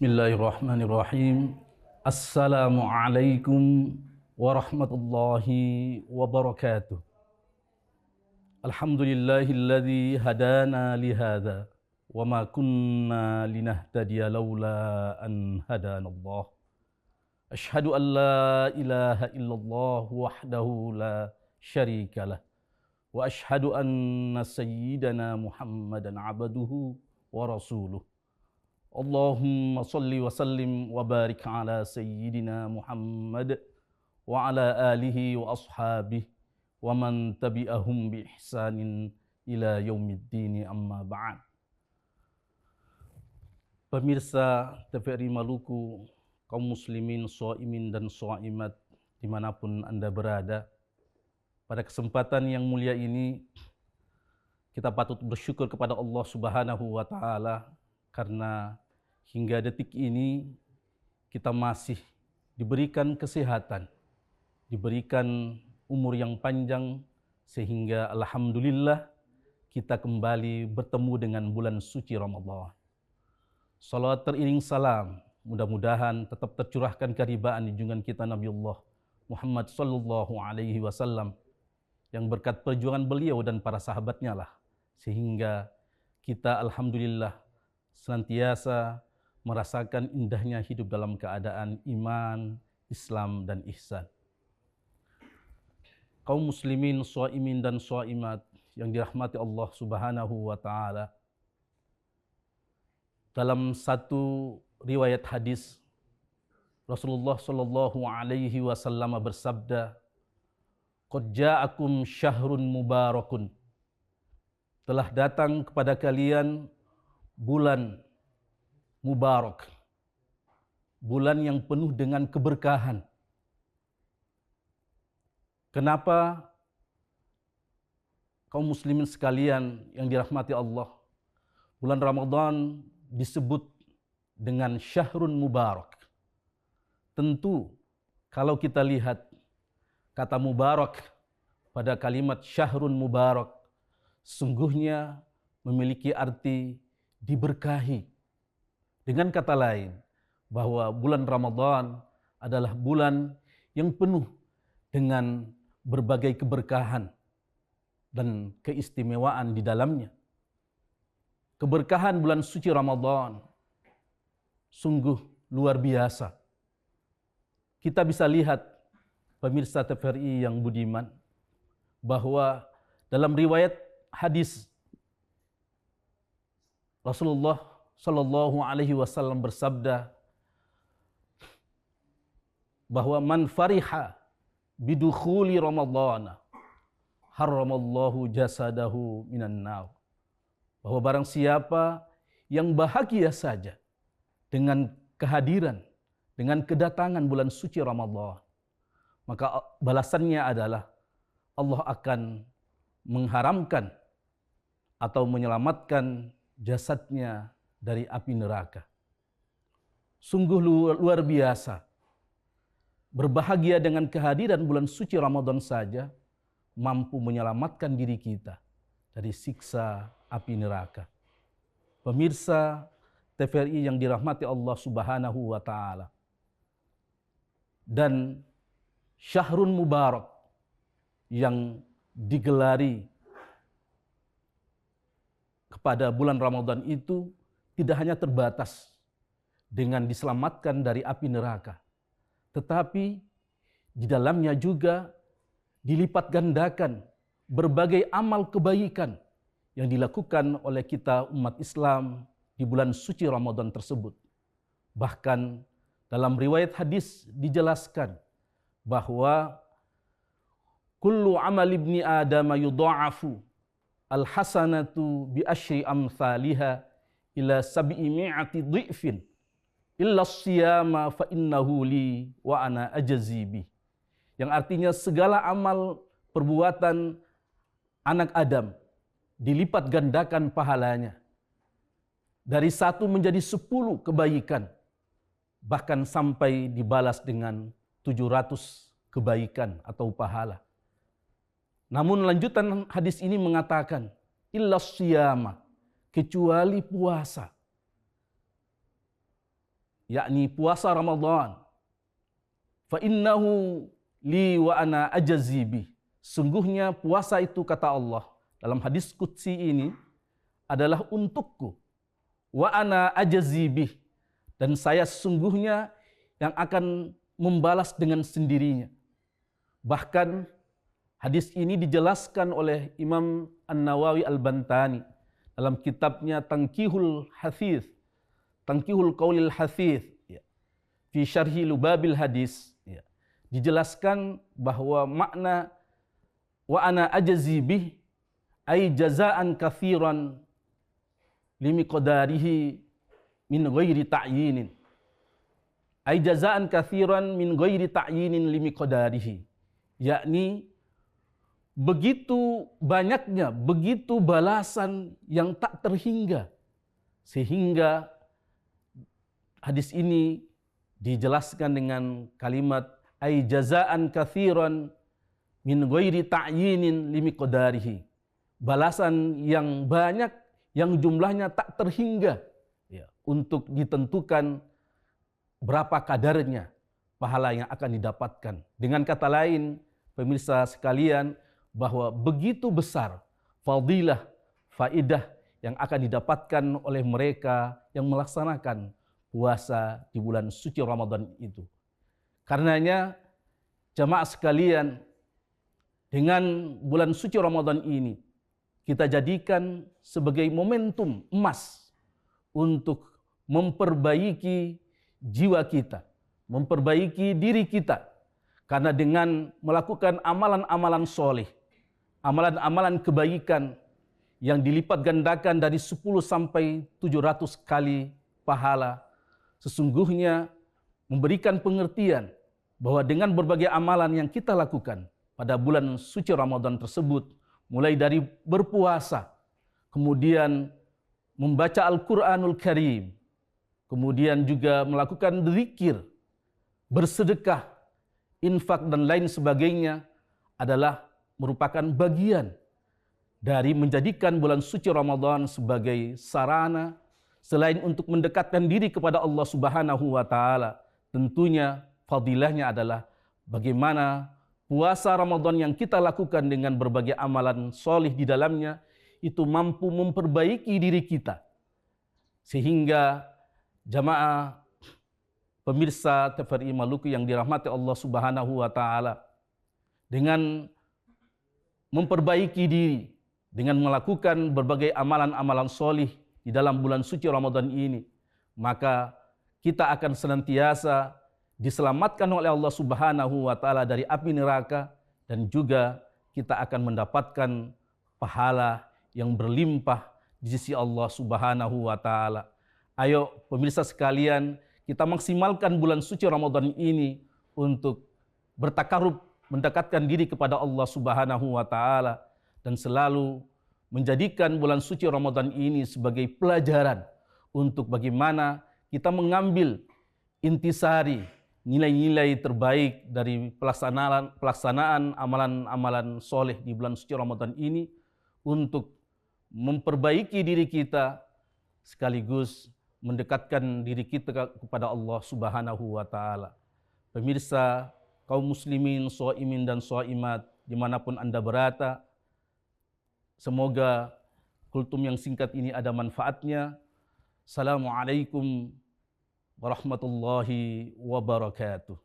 Bismillahirrahmanirrahim. Assalamualaikum warahmatullahi wabarakatuh. Alhamdulillahilladzi hadana lihada wa ma kunna linahtadiya laula an hadanallah. Ashhadu an la ilaha illallah wahdahu la syarikalah wa ashhadu anna sayyidana Muhammadan abduhu wa rasuluh. Allahumma salli wa sallim wa barik ala sayyidina Muhammad wa ala alihi wa ashabihi wa man tabi'ahum bi ihsanin ila yaumiddin, amma ba'd. Pemirsa TVRI Maluku, kaum muslimin, shaimin dan shaimat dimanapun Anda berada, pada kesempatan yang mulia ini kita patut bersyukur kepada Allah Subhanahu wa Ta'ala karena hingga detik ini kita masih diberikan kesehatan, diberikan umur yang panjang, sehingga alhamdulillah kita kembali bertemu dengan bulan suci Ramadan. Salawat teriring salam mudah-mudahan tetap tercurahkan keharibaan junjungan kita Nabiullah Muhammad sallallahu alaihi wasallam, yang berkat perjuangan beliau dan para sahabatnya lah sehingga kita alhamdulillah senantiasa merasakan indahnya hidup dalam keadaan iman, Islam, dan ihsan. Kaum muslimin, shaimin, dan shaimat yang dirahmati Allah Subhanahu wa Ta'ala, dalam satu riwayat hadis Rasulullah sallallahu alaihi wasallam bersabda, "Qad ja'akum syahrun mubarakun." Telah datang kepada kalian bulan mubarak, bulan yang penuh dengan keberkahan. Kenapa kaum muslimin sekalian yang dirahmati Allah, bulan Ramadan disebut dengan syahrun mubarak? Tentu kalau kita lihat kata mubarak pada kalimat syahrun mubarak, sungguhnya memiliki arti diberkahi. Dengan kata lain, bahwa bulan Ramadan adalah bulan yang penuh dengan berbagai keberkahan dan keistimewaan di dalamnya. Keberkahan bulan suci Ramadan sungguh luar biasa. Kita bisa lihat, pemirsa TVRI yang budiman, bahwa dalam riwayat hadis Rasulullah Shallallahu Alaihi Wasallam bersabda bahwa man fariha bidukhuli Ramadhan haramallahu jasadahu minan nar. Bahwa barang siapa yang bahagia saja dengan kehadiran, dengan kedatangan bulan suci Ramadan, maka balasannya adalah Allah akan mengharamkan atau menyelamatkan jasadnya dari api neraka. Sungguh luar biasa. Berbahagia dengan kehadiran bulan suci Ramadan saja mampu menyelamatkan diri kita dari siksa api neraka. Pemirsa TVRI yang dirahmati Allah Subhanahu wa Ta'ala, dan syahrun mubarak yang digelari kepada bulan Ramadan itu tidak hanya terbatas dengan diselamatkan dari api neraka, tetapi di dalamnya juga dilipat gandakan berbagai amal kebaikan yang dilakukan oleh kita umat Islam di bulan suci Ramadan tersebut. Bahkan dalam riwayat hadis dijelaskan bahwa kullu amal ibni Adam yudha'afu al-hasanatu bi asyri amthaliha ila sab'i mi'ati dhi'fin illa siyama fa innahu li wa ana ajzibi. Yang artinya segala amal perbuatan anak Adam dilipat gandakan pahalanya dari 1 menjadi 10 kebaikan, bahkan sampai dibalas dengan 700 kebaikan atau pahala. Namun lanjutan hadis ini mengatakan illas siyama, kecuali puasa. yakni puasa Ramadan. Fa innahu li wa ana ajzi bih. Sungguhnya puasa itu, kata Allah dalam hadis qudsi ini, adalah untukku. Wa ana ajzi bih, dan saya sesungguhnya yang akan membalas dengan sendirinya. Bahkan hadis ini dijelaskan oleh Imam An-Nawawi Al-Bantani dalam kitabnya Tanqihul Hathith, Tanqihul Qaulil Hathith, ya, fi syarhi lubabil hadis, ya, dijelaskan bahwa makna wa ana ajzi bih ay jazaan katsiran limiqdarihi min ghairi ta'yinin. Ay jazaan katsiran min ghairi ta'yinin limiqdarihi. Yakni begitu banyaknya, begitu balasan yang tak terhingga, sehingga hadis ini dijelaskan dengan kalimat ay jazaan katsiran min ghairi ta'yinin limiqdarihi. Balasan yang banyak yang jumlahnya tak terhingga, ya, untuk ditentukan berapa kadarnya pahala yang akan didapatkan. Dengan kata lain, pemirsa sekalian, bahwa begitu besar fadilah, faidah yang akan didapatkan oleh mereka yang melaksanakan puasa di bulan suci Ramadan itu. Karenanya, jamaah sekalian, dengan bulan suci Ramadan ini kita jadikan sebagai momentum emas untuk memperbaiki jiwa kita, memperbaiki diri kita. Karena dengan melakukan amalan-amalan soleh, amalan-amalan kebaikan yang dilipat gandakan dari 10 sampai 700 kali pahala, sesungguhnya memberikan pengertian bahwa dengan berbagai amalan yang kita lakukan pada bulan suci Ramadan tersebut, mulai dari berpuasa, kemudian membaca Al-Quranul Karim, kemudian juga melakukan zikir, bersedekah, infak dan lain sebagainya, adalah merupakan bagian dari menjadikan bulan suci Ramadan sebagai sarana selain untuk mendekatkan diri kepada Allah Subhanahu wa taala. Tentunya fadilahnya adalah bagaimana puasa Ramadan yang kita lakukan dengan berbagai amalan solih di dalamnya itu mampu memperbaiki diri kita. Sehingga jamaah pemirsa TVRI Maluku yang dirahmati Allah Subhanahu wa taala, dengan memperbaiki diri, dengan melakukan berbagai amalan-amalan solih di dalam bulan suci Ramadan ini, maka kita akan senantiasa diselamatkan oleh Allah Subhanahu wa taala dari api neraka, dan juga kita akan mendapatkan pahala yang berlimpah di sisi Allah Subhanahu wa taala. Ayo pemirsa sekalian, kita maksimalkan bulan suci Ramadan ini untuk bertakarub, mendekatkan diri kepada Allah Subhanahu wa taala, dan selalu menjadikan bulan suci Ramadan ini sebagai pelajaran untuk bagaimana kita mengambil intisari, nilai-nilai terbaik dari pelaksanaan amalan-amalan soleh di bulan suci Ramadan ini untuk memperbaiki diri kita sekaligus mendekatkan diri kita kepada Allah Subhanahu wa taala. Pemirsa kaum muslimin, shaimin dan shaimat dimanapun Anda berada, semoga kultum yang singkat ini ada manfaatnya. Assalamualaikum warahmatullahi wabarakatuh.